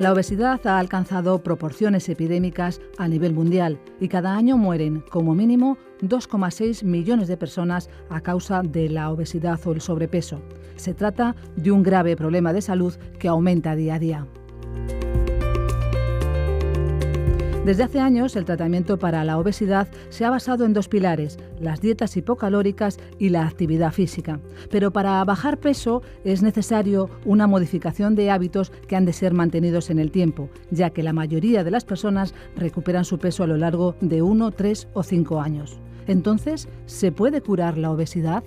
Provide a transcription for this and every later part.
La obesidad ha alcanzado proporciones epidémicas a nivel mundial y cada año mueren, como mínimo, 2,6 millones de personas a causa de la obesidad o el sobrepeso. Se trata de un grave problema de salud que aumenta día a día. Desde hace años, el tratamiento para la obesidad se ha basado en dos pilares, las dietas hipocalóricas y la actividad física. Pero para bajar peso es necesario una modificación de hábitos que han de ser mantenidos en el tiempo, ya que la mayoría de las personas recuperan su peso a lo largo de 1, 3 o 5 años. Entonces, ¿se puede curar la obesidad?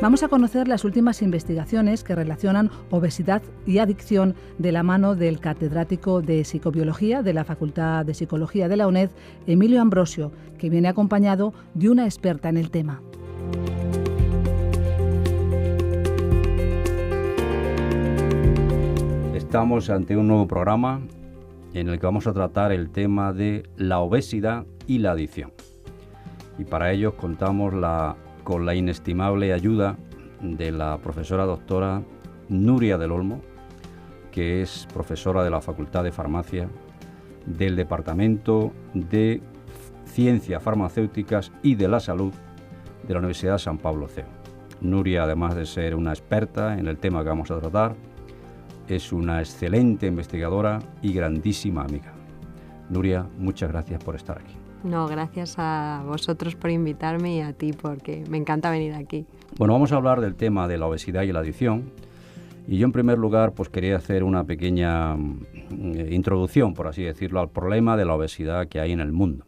Vamos a conocer las últimas investigaciones que relacionan obesidad y adicción de la mano del catedrático de Psicobiología de la Facultad de Psicología de la UNED, Emilio Ambrosio, que viene acompañado de una experta en el tema. Estamos ante un nuevo programa en el que vamos a tratar el tema de la obesidad y la adicción. Y para ello contamos con la inestimable ayuda de la profesora doctora Nuria del Olmo, que es profesora de la Facultad de Farmacia del Departamento de Ciencias Farmacéuticas y de la Salud de la Universidad San Pablo CEU. Nuria, además de ser una experta en el tema que vamos a tratar, es una excelente investigadora y grandísima amiga. Nuria, muchas gracias por estar aquí. No, gracias a vosotros por invitarme y a ti porque me encanta venir aquí. Bueno, vamos a hablar del tema de la obesidad y la adicción. Y yo en primer lugar pues quería hacer una pequeña introducción, por así decirlo, al problema de la obesidad que hay en el mundo.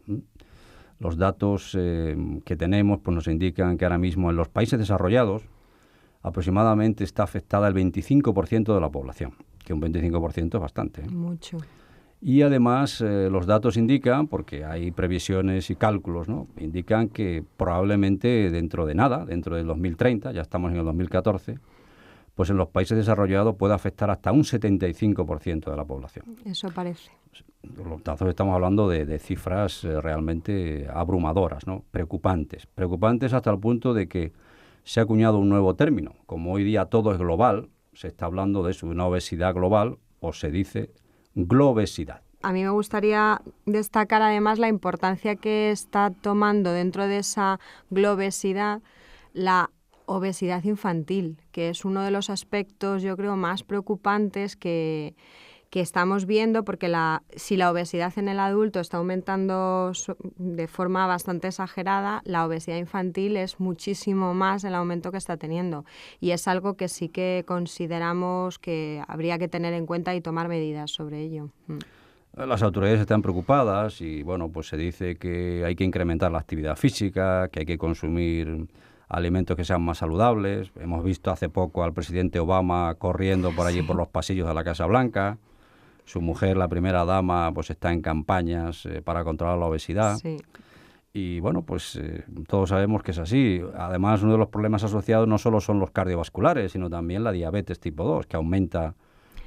Los datos que tenemos pues nos indican que ahora mismo en los países desarrollados aproximadamente está afectada el 25% de la población, que un 25% es bastante. Mucho. Y además los datos indican, porque hay previsiones y cálculos, ¿no? Indican que probablemente dentro de nada, dentro del 2030, ya estamos en el 2014, pues en los países desarrollados puede afectar hasta un 75% de la población. Eso parece. Los datos estamos hablando de cifras realmente abrumadoras, ¿no? Preocupantes. Preocupantes hasta el punto de que se ha acuñado un nuevo término. Como hoy día todo es global, se está hablando de eso, de una obesidad global, o se dice globesidad. A mí me gustaría destacar además la importancia que está tomando dentro de esa globesidad la obesidad infantil, que es uno de los aspectos, yo creo, más preocupantes que estamos viendo, porque si la obesidad en el adulto está aumentando de forma bastante exagerada, la obesidad infantil es muchísimo más el aumento que está teniendo. Y es algo que sí que consideramos que habría que tener en cuenta y tomar medidas sobre ello. Las autoridades están preocupadas y, bueno, pues se dice que hay que incrementar la actividad física, que hay que consumir alimentos que sean más saludables. Hemos visto hace poco al presidente Obama corriendo por allí por los pasillos de la Casa Blanca. Su mujer, la primera dama, pues está en campañas para controlar la obesidad. Sí. Y bueno, pues todos sabemos que es así. Además, uno de los problemas asociados no solo son los cardiovasculares, sino también la diabetes tipo 2, que aumenta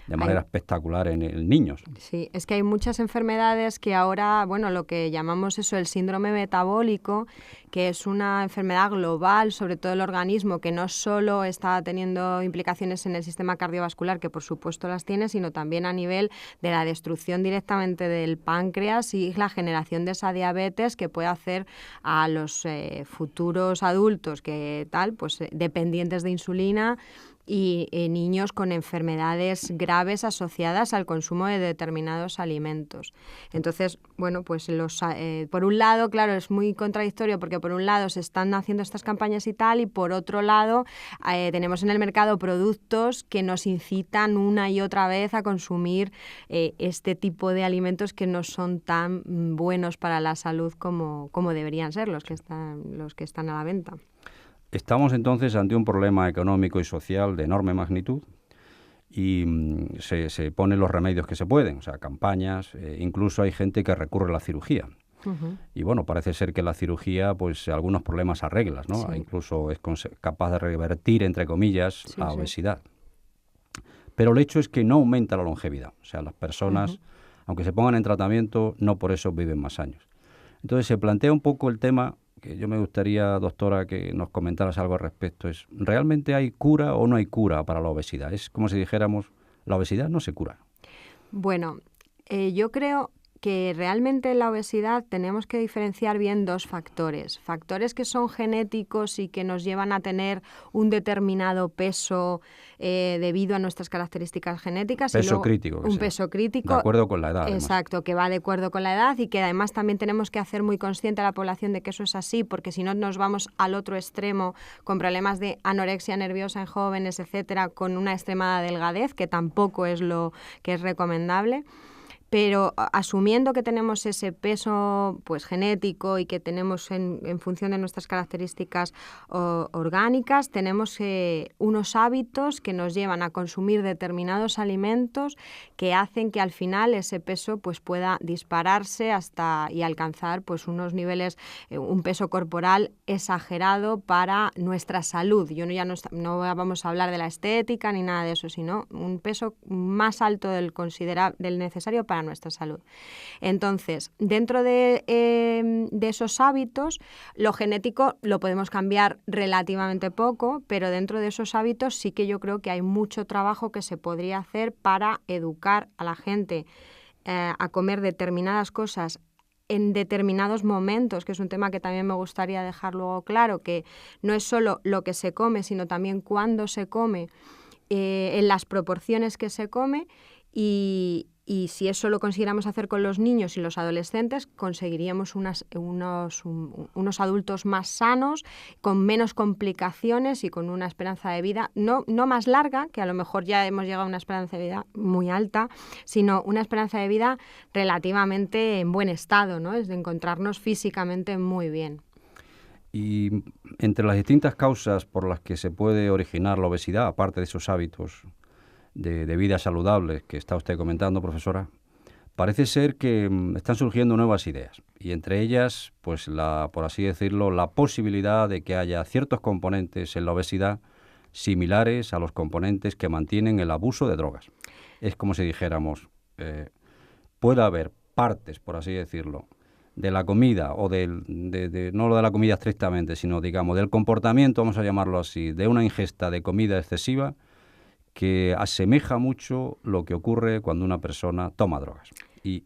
de manera espectacular en niños. Sí, es que hay muchas enfermedades que ahora, bueno, lo que llamamos eso, el síndrome metabólico, que es una enfermedad global sobre todo el organismo, que no solo está teniendo implicaciones en el sistema cardiovascular, que por supuesto las tiene, sino también a nivel de la destrucción directamente del páncreas y la generación de esa diabetes que puede hacer a los futuros adultos que pues dependientes de insulina y niños con enfermedades graves asociadas al consumo de determinados alimentos. Entonces, bueno, pues por un lado, claro, es muy contradictorio porque por un lado se están haciendo estas campañas y tal, y por otro lado tenemos en el mercado productos que nos incitan una y otra vez a consumir este tipo de alimentos que no son tan buenos para la salud como deberían ser los que están a la venta. Estamos entonces ante un problema económico y social de enorme magnitud y se ponen los remedios que se pueden, o sea, campañas, incluso hay gente que recurre a la cirugía. Uh-huh. Y bueno, parece ser que la cirugía, pues algunos problemas arreglas, ¿no? Sí. Incluso es capaz de revertir, entre comillas, sí, la obesidad. Sí. Pero el hecho es que no aumenta la longevidad, o sea, las personas, uh-huh, aunque se pongan en tratamiento, no por eso viven más años. Entonces se plantea un poco el tema que yo me gustaría, doctora, que nos comentaras algo al respecto. ¿Realmente hay cura o no hay cura para la obesidad? Es como si dijéramos la obesidad no se cura. Bueno, yo creo que realmente en la obesidad tenemos que diferenciar bien dos factores. Factores que son genéticos y que nos llevan a tener un determinado peso debido a nuestras características genéticas. Peso y luego, crítico. Un peso crítico. De acuerdo con la edad. Exacto, además. Que va de acuerdo con la edad y que además también tenemos que hacer muy consciente a la población de que eso es así, porque si no nos vamos al otro extremo con problemas de anorexia nerviosa en jóvenes, etcétera, con una extremada delgadez, que tampoco es lo que es recomendable. Pero asumiendo que tenemos ese peso pues genético y que tenemos en función de nuestras características orgánicas, tenemos unos hábitos que nos llevan a consumir determinados alimentos que hacen que al final ese peso pues pueda dispararse y alcanzar pues unos niveles, un peso corporal exagerado para nuestra salud. No vamos a hablar de la estética ni nada de eso, sino un peso más alto del necesario para nuestra salud. Entonces, dentro de esos hábitos, lo genético lo podemos cambiar relativamente poco, pero dentro de esos hábitos sí que yo creo que hay mucho trabajo que se podría hacer para educar a la gente a comer determinadas cosas en determinados momentos, que es un tema que también me gustaría dejar luego claro, que no es solo lo que se come, sino también cuándo se come, en las proporciones que se come, y si eso lo consiguiéramos hacer con los niños y los adolescentes, conseguiríamos unos adultos más sanos, con menos complicaciones y con una esperanza de vida no más larga, que a lo mejor ya hemos llegado a una esperanza de vida muy alta, sino una esperanza de vida relativamente en buen estado, ¿no? Es de encontrarnos físicamente muy bien. Y entre las distintas causas por las que se puede originar la obesidad, aparte de esos hábitos de vida saludables que está usted comentando, profesora, parece ser que están surgiendo nuevas ideas y entre ellas, pues por así decirlo, la posibilidad de que haya ciertos componentes en la obesidad similares a los componentes que mantienen el abuso de drogas. Es como si dijéramos, puede haber partes, por así decirlo, de la comida o no lo de la comida estrictamente, sino digamos del comportamiento, vamos a llamarlo así, de una ingesta de comida excesiva que asemeja mucho lo que ocurre cuando una persona toma drogas. Y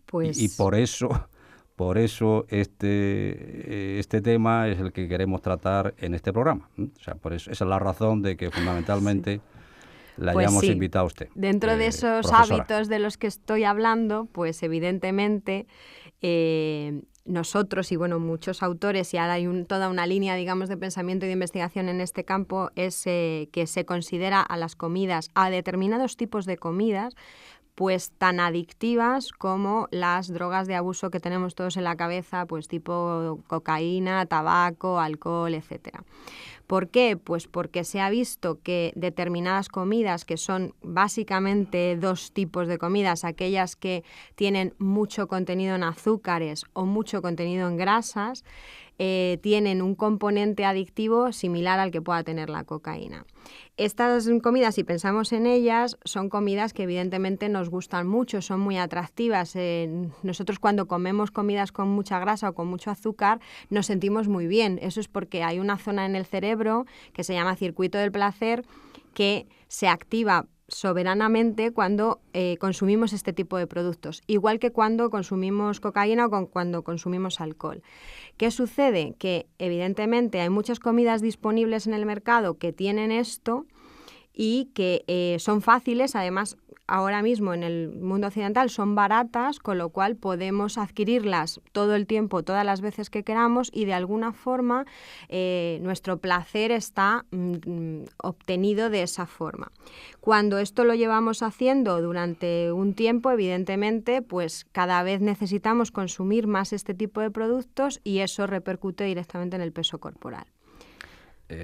por eso este tema es el que queremos tratar en este programa. O sea, por eso, esa es la razón de que fundamentalmente la hayamos invitado a usted. Dentro de esos profesora. Hábitos de los que estoy hablando, pues evidentemente nosotros y bueno, muchos autores, y ahora hay toda una línea, digamos, de pensamiento y de investigación en este campo, es que se considera a las comidas, a determinados tipos de comidas, pues tan adictivas como las drogas de abuso que tenemos todos en la cabeza, pues tipo cocaína, tabaco, alcohol, etcétera. ¿Por qué? Pues porque se ha visto que determinadas comidas, que son básicamente dos tipos de comidas, aquellas que tienen mucho contenido en azúcares o mucho contenido en grasas, tienen un componente adictivo similar al que pueda tener la cocaína. Estas comidas, si pensamos en ellas, son comidas que evidentemente nos gustan mucho, son muy atractivas. Nosotros cuando comemos comidas con mucha grasa o con mucho azúcar nos sentimos muy bien. Eso es porque hay una zona en el cerebro que se llama circuito del placer que se activa soberanamente cuando consumimos este tipo de productos, igual que cuando consumimos cocaína o cuando consumimos alcohol. ¿Qué sucede? Que evidentemente hay muchas comidas disponibles en el mercado que tienen esto y que son fáciles, además ahora mismo en el mundo occidental son baratas, con lo cual podemos adquirirlas todo el tiempo, todas las veces que queramos, y de alguna forma nuestro placer está obtenido de esa forma. Cuando esto lo llevamos haciendo durante un tiempo, evidentemente, pues cada vez necesitamos consumir más este tipo de productos y eso repercute directamente en el peso corporal.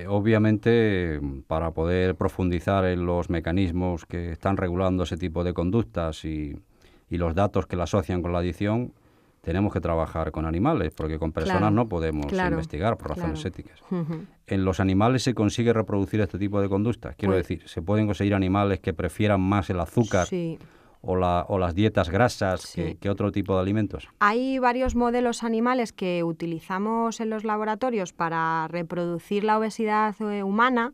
Obviamente, para poder profundizar en los mecanismos que están regulando ese tipo de conductas y los datos que la asocian con la adicción, tenemos que trabajar con animales, porque con personas no podemos investigar por razones éticas. Uh-huh. ¿En los animales se consigue reproducir este tipo de conductas? Quiero decir, ¿se pueden conseguir animales que prefieran más el azúcar? Sí. O las dietas grasas que otro tipo de alimentos? Hay varios modelos animales que utilizamos en los laboratorios para reproducir la obesidad humana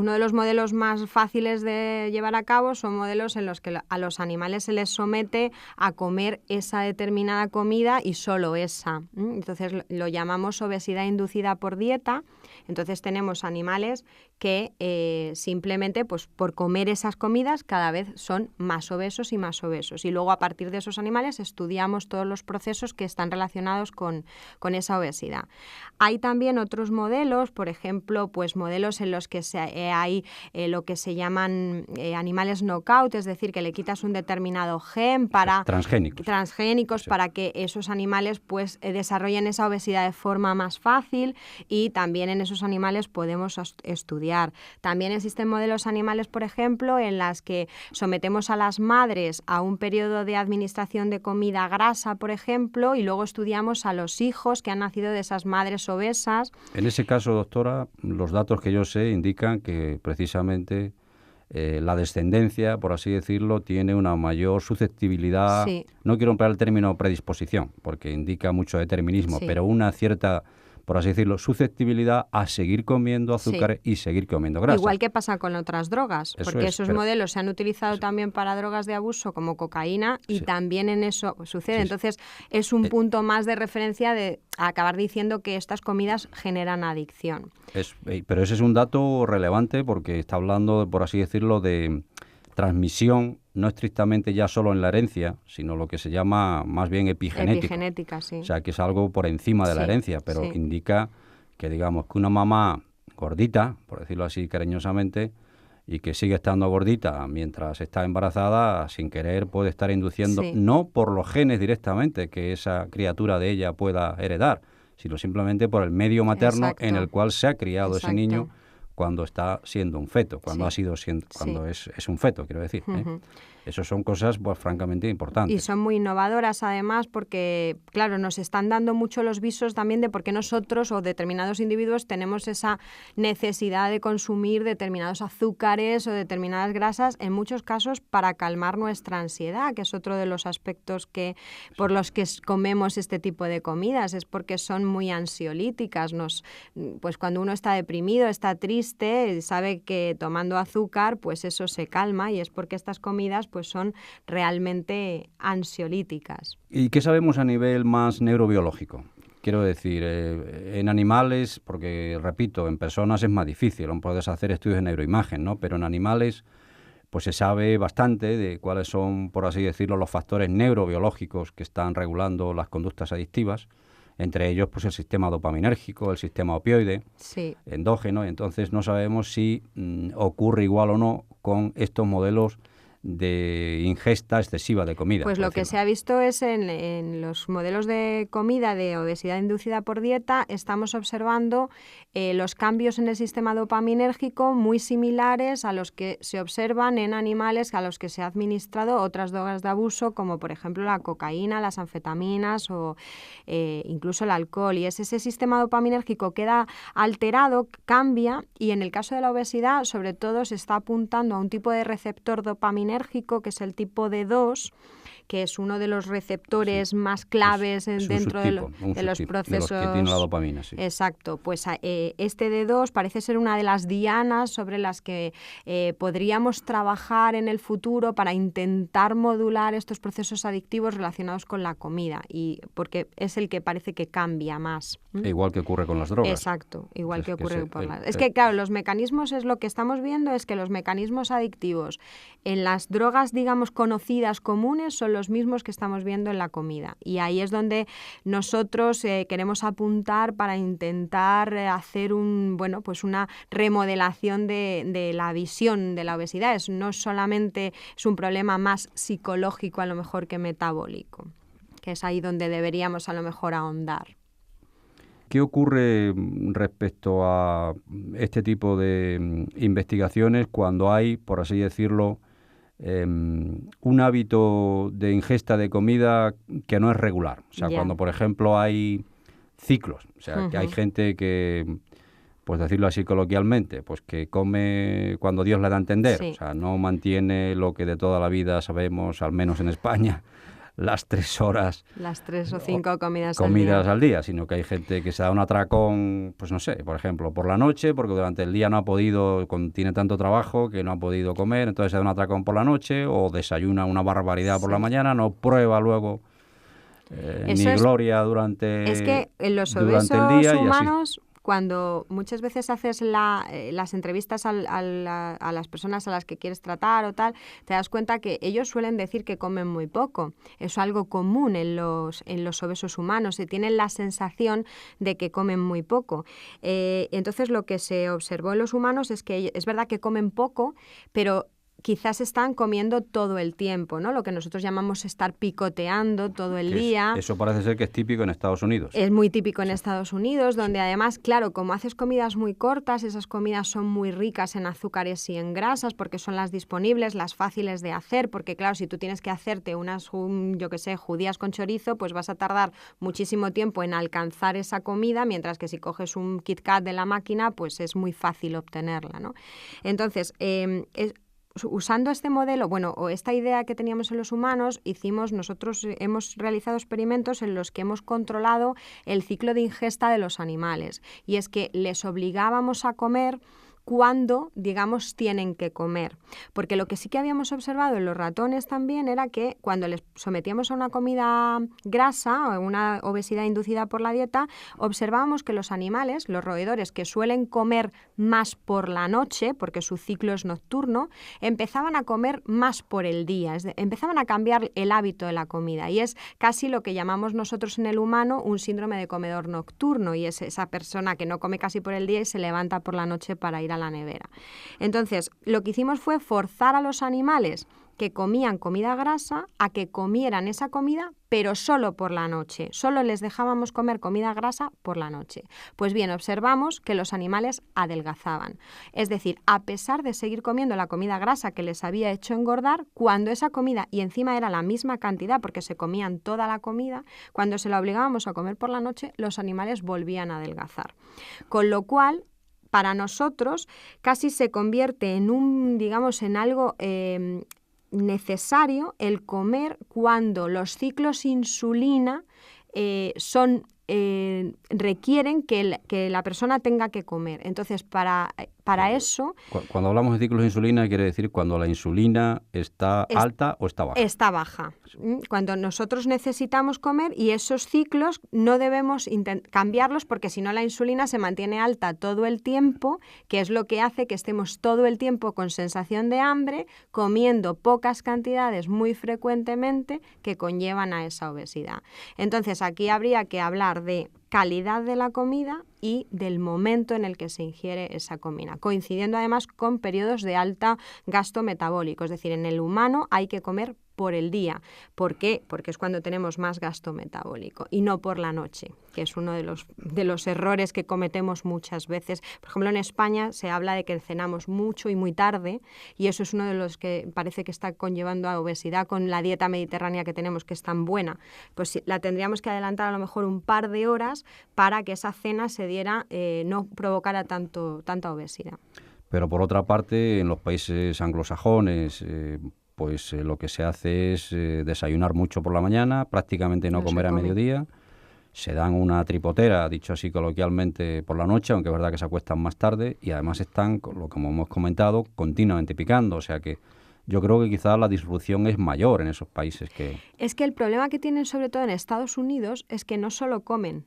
Uno de los modelos más fáciles de llevar a cabo son modelos en los que a los animales se les somete a comer esa determinada comida y solo esa. Entonces lo llamamos obesidad inducida por dieta. Entonces tenemos animales que simplemente pues, por comer esas comidas cada vez son más obesos y más obesos. Y luego a partir de esos animales estudiamos todos los procesos que están relacionados con esa obesidad. Hay también otros modelos, por ejemplo, pues modelos en los que hay lo que se llaman animales knockout, es decir, que le quitas un determinado gen para transgénicos sí. Para que esos animales pues desarrollen esa obesidad de forma más fácil, y también en esos animales podemos estudiar. También existen modelos animales, por ejemplo, en las que sometemos a las madres a un periodo de administración de comida grasa, por ejemplo, y luego estudiamos a los hijos que han nacido de esas madres obesas. En ese caso, doctora, los datos que yo sé indican que precisamente la descendencia, por así decirlo, tiene una mayor susceptibilidad, sí. No quiero emplear el término predisposición, porque indica mucho determinismo, sí. Pero una cierta, por así decirlo, susceptibilidad a seguir comiendo azúcar sí. Y seguir comiendo grasa. Igual que pasa con otras drogas, porque esos modelos se han utilizado sí. También para drogas de abuso como cocaína y sí. También en eso sucede. Sí. Entonces es un punto más de referencia de acabar diciendo que estas comidas generan adicción. Pero ese es un dato relevante porque está hablando, por así decirlo, de transmisión, no estrictamente ya solo en la herencia, sino lo que se llama más bien epigenética, sí. O sea, que es algo por encima de la herencia, pero sí. Indica que, digamos, que una mamá gordita, por decirlo así cariñosamente, y que sigue estando gordita mientras está embarazada, sin querer puede estar induciendo, sí. No por los genes directamente que esa criatura de ella pueda heredar, sino simplemente por el medio materno. Exacto. En el cual se ha criado. Exacto. Ese niño cuando está siendo un feto, cuando sí. Ha sido siendo, cuando sí. Es un feto, quiero decir. Uh-huh. Eso son cosas pues francamente importantes. Y son muy innovadoras además porque, claro, nos están dando mucho los visos también de por qué nosotros o determinados individuos tenemos esa necesidad de consumir determinados azúcares o determinadas grasas, en muchos casos para calmar nuestra ansiedad, que es otro de los aspectos por los que comemos este tipo de comidas, es porque son muy ansiolíticas. Pues cuando uno está deprimido, está triste, sabe que tomando azúcar, pues eso se calma, y es porque estas comidas pues son realmente ansiolíticas. ¿Y qué sabemos a nivel más neurobiológico? Quiero decir, en animales, porque repito, en personas es más difícil, aún puedes hacer estudios de neuroimagen, ¿no? Pero en animales pues se sabe bastante de cuáles son, por así decirlo, los factores neurobiológicos que están regulando las conductas adictivas. Entre ellos, pues el sistema dopaminérgico, el sistema opioide, sí. Endógeno. Entonces no sabemos si ocurre igual o no con estos modelos de ingesta excesiva de comida. Pues lo que se ha visto es en los modelos de comida de obesidad inducida por dieta, estamos observando los cambios en el sistema dopaminérgico muy similares a los que se observan en animales a los que se ha administrado otras drogas de abuso, como por ejemplo la cocaína, las anfetaminas o incluso el alcohol. Y ese sistema dopaminérgico queda alterado, cambia, y en el caso de la obesidad sobre todo se está apuntando a un tipo de receptor dopaminérgico que es el tipo D2, que es uno de los receptores sí. Más claves dentro de los procesos. De los que tiene la dopamina, sí. Exacto. Pues este D2 parece ser una de las dianas sobre las que podríamos trabajar en el futuro para intentar modular estos procesos adictivos relacionados con la comida, y porque es el que parece que cambia más. Igual que ocurre con las drogas. Exacto, igual que ocurre con las... Es que, claro, los mecanismos, es lo que estamos viendo, es que los mecanismos adictivos en las drogas, digamos, conocidas, comunes, son los mismos que estamos viendo en la comida. Y ahí es donde nosotros queremos apuntar para intentar hacer una remodelación de la visión de la obesidad. No solamente es un problema más psicológico a lo mejor que metabólico, que es ahí donde deberíamos a lo mejor ahondar. ¿Qué ocurre respecto a este tipo de investigaciones cuando hay, por así decirlo, un hábito de ingesta de comida que no es regular? O sea, cuando, por ejemplo, hay ciclos, o sea, que hay gente que, pues decirlo así coloquialmente, pues que come cuando Dios le da a entender, sí. O sea, no mantiene lo que de toda la vida sabemos, al menos en España, las 3 horas. Las 3 o 5 comidas al día, sino que hay gente que se da un atracón, pues no sé, por ejemplo, por la noche, porque durante el día no ha podido, tiene tanto trabajo que no ha podido comer, entonces se da un atracón por la noche o desayuna una barbaridad por la mañana, no prueba luego ni gloria durante Es que en los durante el obesos día humanos, cuando muchas veces haces las entrevistas a las personas a las que quieres tratar o tal, te das cuenta que ellos suelen decir que comen muy poco. Es algo común en los obesos humanos, y tienen la sensación de que comen muy poco. Entonces, lo que se observó en los humanos es que es verdad que comen poco, pero quizás están comiendo todo el tiempo, ¿no? Lo que nosotros llamamos estar picoteando todo el día. Eso parece ser que es típico en Estados Unidos. Es muy típico en Estados Unidos, donde además, claro, como haces comidas muy cortas, esas comidas son muy ricas en azúcares y en grasas, porque son las disponibles, las fáciles de hacer, porque claro, si tú tienes que hacerte unas, yo qué sé, judías con chorizo, pues vas a tardar muchísimo tiempo en alcanzar esa comida, mientras que si coges un Kit Kat de la máquina, pues es muy fácil obtenerla, ¿no? Entonces, usando este modelo, o esta idea que teníamos en los humanos, nosotros hemos realizado experimentos en los que hemos controlado el ciclo de ingesta de los animales. Y es que les obligábamos a comer cuando, digamos, tienen que comer. Porque lo que sí que habíamos observado en los ratones también era que cuando les sometíamos a una comida grasa o una obesidad inducida por la dieta, observábamos que los animales, los roedores que suelen comer más por la noche, porque su ciclo es nocturno, empezaban a comer más por el día, empezaban a cambiar el hábito de la comida. Y es casi lo que llamamos nosotros en el humano un síndrome de comedor nocturno, y es esa persona que no come casi por el día y se levanta por la noche para ir a la nevera. Entonces, lo que hicimos fue forzar a los animales que comían comida grasa a que comieran esa comida, pero solo por la noche. Solo les dejábamos comer comida grasa por la noche. Pues bien, observamos que los animales adelgazaban. Es decir, a pesar de seguir comiendo la comida grasa que les había hecho engordar, cuando esa comida, y encima era la misma cantidad porque se comían toda la comida, cuando se la obligábamos a comer por la noche, los animales volvían a adelgazar. Con lo cual, para nosotros casi se convierte en algo necesario el comer cuando los ciclos insulina requieren que la persona tenga que comer. Entonces, para eso... Cuando hablamos de ciclos de insulina, quiere decir cuando la insulina está alta o está baja. Está baja. Cuando nosotros necesitamos comer, y esos ciclos no debemos cambiarlos, porque si no la insulina se mantiene alta todo el tiempo, que es lo que hace que estemos todo el tiempo con sensación de hambre, comiendo pocas cantidades muy frecuentemente que conllevan a esa obesidad. Entonces, aquí habría que hablar de calidad de la comida y del momento en el que se ingiere esa comida, coincidiendo además con periodos de alta gasto metabólico. Es decir, en el humano hay que comer por el día. ¿Por qué? Porque es cuando tenemos más gasto metabólico, y no por la noche, que es uno de los errores que cometemos muchas veces. Por ejemplo, en España se habla de que cenamos mucho y muy tarde, y eso es uno de los que parece que está conllevando a obesidad con la dieta mediterránea que tenemos, que es tan buena. Pues la tendríamos que adelantar a lo mejor un par de horas para que esa cena se diera, no provocara tanta obesidad. Pero por otra parte, en los países anglosajones, lo que se hace es desayunar mucho por la mañana, prácticamente no comer a mediodía. Se dan una tripotera, dicho así coloquialmente, por la noche, aunque es verdad que se acuestan más tarde, y además están, como hemos comentado, continuamente picando. O sea que yo creo que quizás la disrupción es mayor en esos países que... Es que el problema que tienen sobre todo en Estados Unidos es que no solo comen,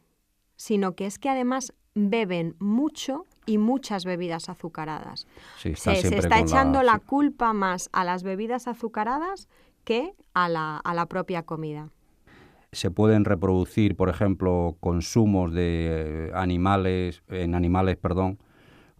sino que es que además beben mucho y muchas bebidas azucaradas. Sí, se está echando la culpa más a las bebidas azucaradas que a la propia comida. Se pueden reproducir, por ejemplo, consumos de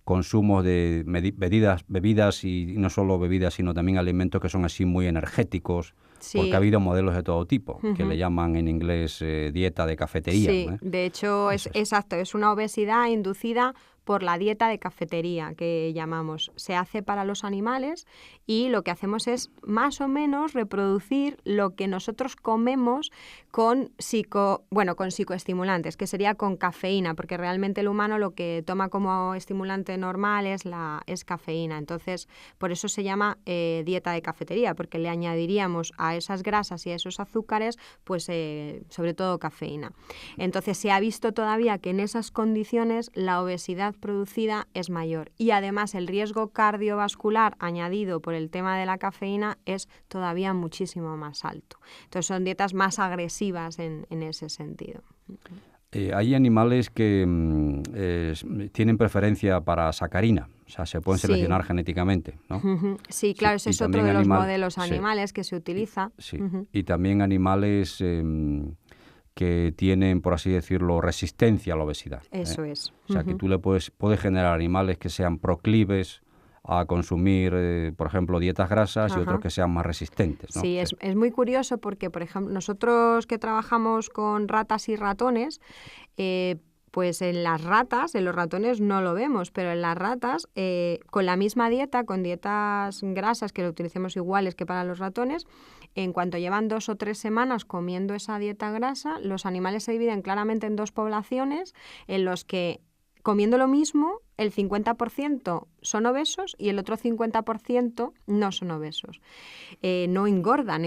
consumos de bebidas, y no solo bebidas, sino también alimentos que son así muy energéticos, sí. Porque ha habido modelos de todo tipo, que le llaman en inglés dieta de cafetería. Sí, ¿no? De hecho, exacto, es una obesidad inducida por la dieta de cafetería, que llamamos. Se hace para los animales, y lo que hacemos es más o menos reproducir lo que nosotros comemos con psicoestimulantes, que sería con cafeína, porque realmente el humano lo que toma como estimulante normal es cafeína. Entonces, por eso se llama dieta de cafetería, porque le añadiríamos a a esas grasas y a esos azúcares, pues sobre todo cafeína. Entonces se ha visto todavía que en esas condiciones la obesidad producida es mayor y además el riesgo cardiovascular añadido por el tema de la cafeína es todavía muchísimo más alto. Entonces son dietas más agresivas en ese sentido. Hay animales que tienen preferencia para sacarina, o sea, se pueden seleccionar genéticamente, ¿no? Sí, claro, ese es otro de los modelos animales que se utiliza. Sí. Y también animales que tienen, por así decirlo, resistencia a la obesidad. Eso es. O sea, que tú puedes generar animales que sean proclives a consumir, por ejemplo, dietas grasas y otros que sean más resistentes, ¿no? Sí, es muy curioso porque, por ejemplo, nosotros que trabajamos con ratas y ratones, pues en las ratas, en los ratones no lo vemos, pero en las ratas, con la misma dieta, con dietas grasas que lo utilicemos iguales que para los ratones, en cuanto llevan 2 o 3 semanas comiendo esa dieta grasa, los animales se dividen claramente en 2 poblaciones en los que, comiendo lo mismo, el 50% son obesos y el otro 50% no son obesos. No engordan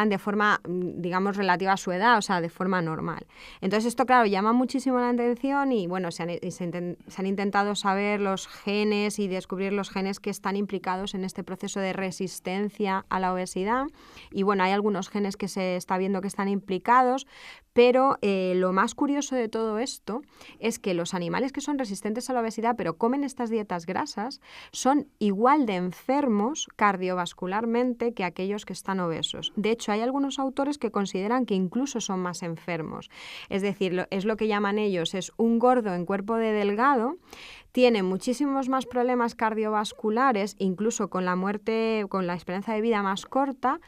de forma, digamos, relativa a su edad, o sea, de forma normal. Entonces esto, claro, llama muchísimo la atención y, bueno, se han intentado saber los genes y descubrir los genes que están implicados en este proceso de resistencia a la obesidad. Y, bueno, hay algunos genes que se está viendo que están implicados, pero lo más curioso de todo esto es que los animales que son resistentes a la obesidad pero comen estas dietas grasas son igual de enfermos cardiovascularmente que aquellos que están obesos. De hecho, hay algunos autores que consideran que incluso son más enfermos. Es decir, es lo que llaman ellos, es un gordo en cuerpo de delgado, tiene muchísimos más problemas cardiovasculares, incluso con la muerte, con la esperanza de vida más corta,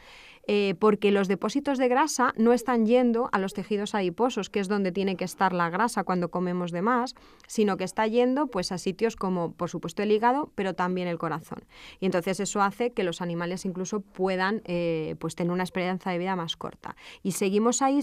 porque los depósitos de grasa no están yendo a los tejidos adiposos, que es donde tiene que estar la grasa cuando comemos de más, sino que está yendo pues a sitios como, por supuesto, el hígado, pero también el corazón. Y entonces eso hace que los animales incluso puedan pues tener una esperanza de vida más corta. Y seguimos ahí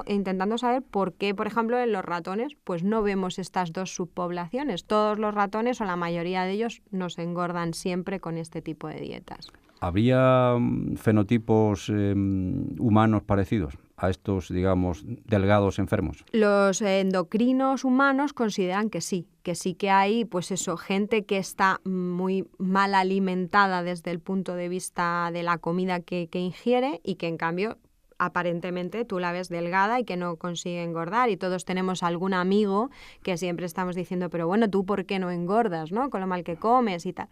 intentando saber por qué, por ejemplo, en los ratones pues no vemos estas 2 subpoblaciones. Todos los ratones o la mayoría de ellos nos engordan siempre con este tipo de dietas. ¿Habría fenotipos humanos parecidos a estos, digamos, delgados enfermos? Los endocrinos humanos consideran que sí que hay, pues eso, gente que está muy mal alimentada desde el punto de vista de la comida que ingiere y que en cambio aparentemente tú la ves delgada y que no consigue engordar, y todos tenemos algún amigo que siempre estamos diciendo, pero bueno, ¿tú por qué no engordas, no? Con lo mal que comes y tal.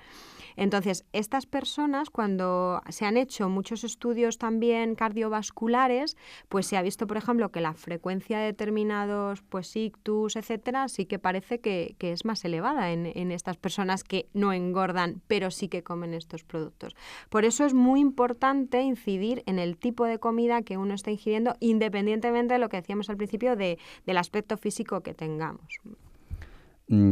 Entonces, estas personas, cuando se han hecho muchos estudios también cardiovasculares, pues se ha visto, por ejemplo, que la frecuencia de determinados pues ictus, etcétera, sí que parece que es más elevada en estas personas que no engordan, pero sí que comen estos productos. Por eso es muy importante incidir en el tipo de comida que uno está ingiriendo, independientemente de lo que decíamos al principio del aspecto físico que tengamos.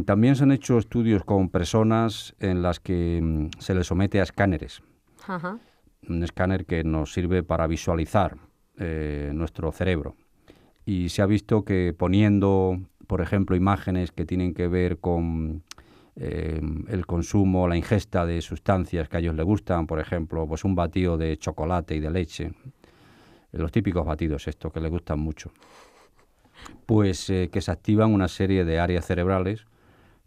También se han hecho estudios con personas en las que se les somete a escáneres. Ajá. Un escáner que nos sirve para visualizar nuestro cerebro. Y se ha visto que poniendo, por ejemplo, imágenes que tienen que ver con el consumo, la ingesta de sustancias que a ellos les gustan, por ejemplo, pues un batido de chocolate y de leche, los típicos batidos estos que les gustan mucho, pues que se activan una serie de áreas cerebrales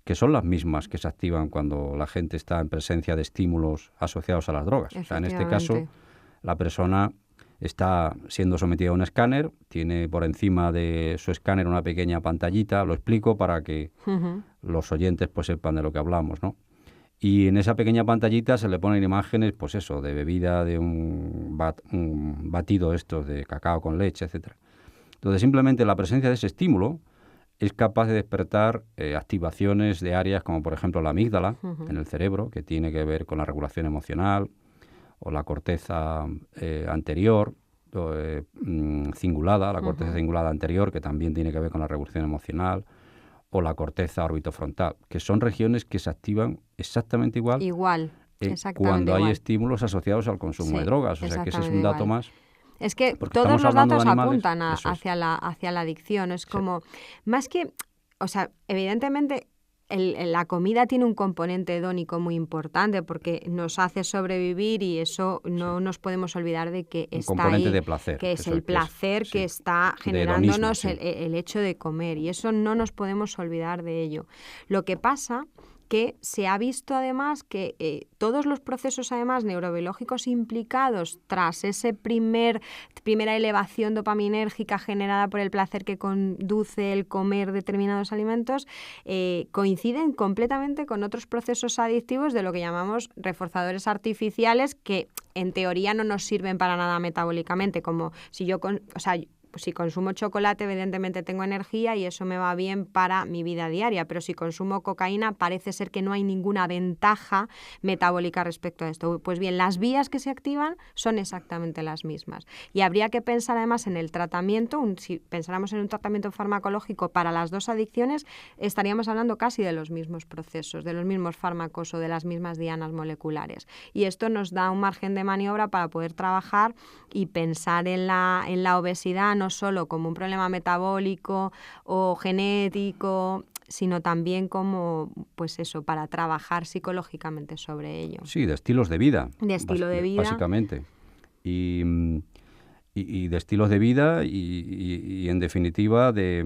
que son las mismas que se activan cuando la gente está en presencia de estímulos asociados a las drogas. O sea, en este caso, la persona está siendo sometida a un escáner, tiene por encima de su escáner una pequeña pantallita, lo explico para que los oyentes pues sepan de lo que hablamos, ¿no? Y en esa pequeña pantallita se le ponen imágenes, pues eso, de bebida, de un batido estos de cacao con leche, etcétera. Entonces, simplemente la presencia de ese estímulo es capaz de despertar activaciones de áreas como, por ejemplo, la amígdala en el cerebro, que tiene que ver con la regulación emocional, o la corteza anterior, cingulada, la corteza cingulada anterior, que también tiene que ver con la regulación emocional, o la corteza orbitofrontal, que son regiones que se activan exactamente igual. Cuando hay estímulos asociados al consumo de drogas. O sea, que ese es un dato más. Es que todos los datos apuntan hacia la adicción. Es como, más que, o sea, evidentemente la comida tiene un componente hedónico muy importante porque nos hace sobrevivir y eso no nos podemos olvidar de que está ahí. Un componente de placer. Que es el placer que está generándonos el hecho de comer y eso no nos podemos olvidar de ello. Lo que pasa que se ha visto además que todos los procesos además neurobiológicos implicados tras ese primera elevación dopaminérgica generada por el placer que conduce el comer determinados alimentos coinciden completamente con otros procesos adictivos de lo que llamamos reforzadores artificiales que en teoría no nos sirven para nada metabólicamente, como si si consumo chocolate, evidentemente tengo energía y eso me va bien para mi vida diaria, pero si consumo cocaína parece ser que no hay ninguna ventaja metabólica respecto a esto. Pues bien, las vías que se activan son exactamente las mismas. Y habría que pensar además en el tratamiento, si pensáramos en un tratamiento farmacológico para las dos adicciones, estaríamos hablando casi de los mismos procesos, de los mismos fármacos o de las mismas dianas moleculares. Y esto nos da un margen de maniobra para poder trabajar y pensar en la obesidad no solo como un problema metabólico o genético, sino también como, pues eso, para trabajar psicológicamente sobre ello. Sí, de estilos de vida. De estilo de vida. Básicamente. Y de estilos de vida y en definitiva de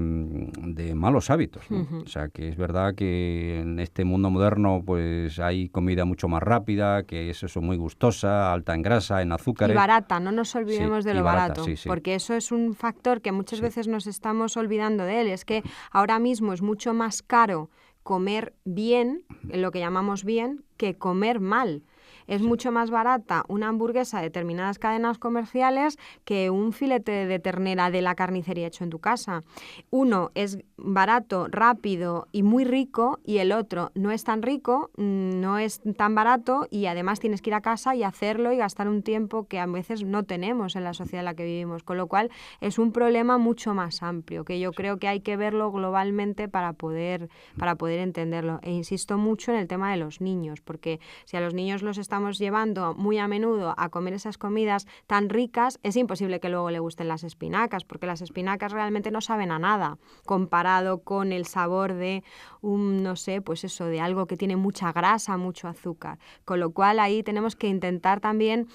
malos hábitos, ¿no? O sea, que es verdad que en este mundo moderno pues hay comida mucho más rápida, que es eso muy gustosa, alta en grasa, en azúcares. Y barata, no nos olvidemos de lo barato, sí. porque eso es un factor que muchas veces nos estamos olvidando de él. Es que ahora mismo es mucho más caro comer bien, lo que llamamos bien, que comer mal. Es mucho más barata una hamburguesa de determinadas cadenas comerciales que un filete de ternera de la carnicería hecho en tu casa. Uno es barato, rápido y muy rico y el otro no es tan rico, no es tan barato y además tienes que ir a casa y hacerlo y gastar un tiempo que a veces no tenemos en la sociedad en la que vivimos. Con lo cual es un problema mucho más amplio que yo creo que hay que verlo globalmente para poder entenderlo. E insisto mucho en el tema de los niños, porque si a los niños los estamos llevando muy a menudo a comer esas comidas tan ricas, es imposible que luego le gusten las espinacas, porque las espinacas realmente no saben a nada comparado con el sabor de de algo que tiene mucha grasa, mucho azúcar. Con lo cual ahí tenemos que intentar también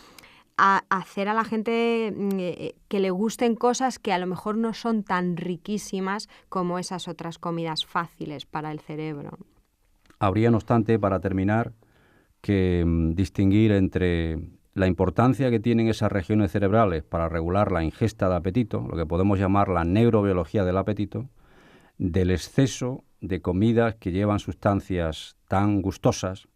hacer a la gente que le gusten cosas que a lo mejor no son tan riquísimas como esas otras comidas fáciles para el cerebro. Habría, no obstante, para terminar, que distinguir entre la importancia que tienen esas regiones cerebrales para regular la ingesta de apetito, lo que podemos llamar la neurobiología del apetito, del exceso de comidas que llevan sustancias tan gustosas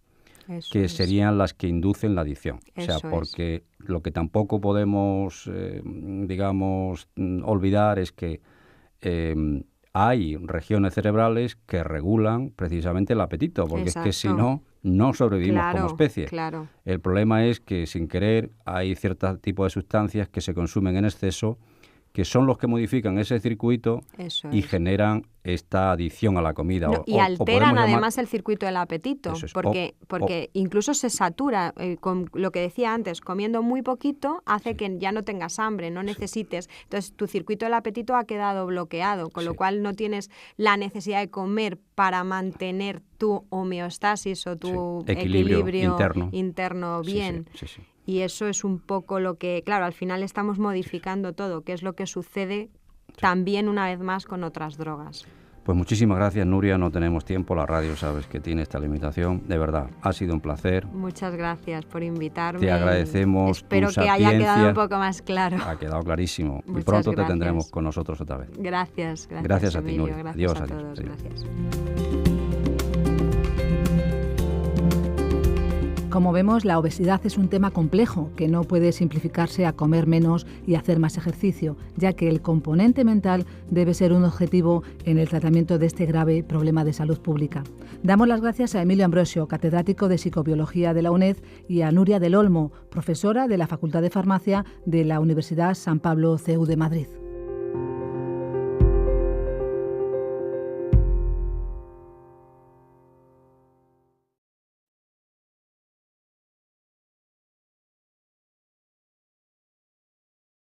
que serían las que inducen la adicción. O sea, porque lo que tampoco podemos, olvidar es que hay regiones cerebrales que regulan precisamente el apetito, porque es que si no sobrevivimos como especie. Claro. El problema es que sin querer hay ciertos tipos de sustancias que se consumen en exceso, que son los que modifican ese circuito y generan esta adicción a la comida. Y alteran además el circuito del apetito, porque incluso se satura, con lo que decía antes, comiendo muy poquito hace que ya no tengas hambre, no necesites. Entonces tu circuito del apetito ha quedado bloqueado, con lo cual no tienes la necesidad de comer para mantener tu homeostasis o tu equilibrio interno bien. Sí. Y eso es un poco lo que, claro, al final estamos modificando todo, que es lo que sucede también una vez más con otras drogas. Pues muchísimas gracias, Nuria. No tenemos tiempo, la radio sabes que tiene esta limitación. De verdad, ha sido un placer. Muchas gracias por invitarme. Te agradecemos. Espero que haya quedado un poco más claro. Ha quedado clarísimo. Y pronto te tendremos con nosotros otra vez. Gracias a ti, Nuria. Gracias a todos. Gracias. Como vemos, la obesidad es un tema complejo que no puede simplificarse a comer menos y hacer más ejercicio, ya que el componente mental debe ser un objetivo en el tratamiento de este grave problema de salud pública. Damos las gracias a Emilio Ambrosio, catedrático de Psicobiología de la UNED, y a Nuria del Olmo, profesora de la Facultad de Farmacia de la Universidad San Pablo CEU de Madrid.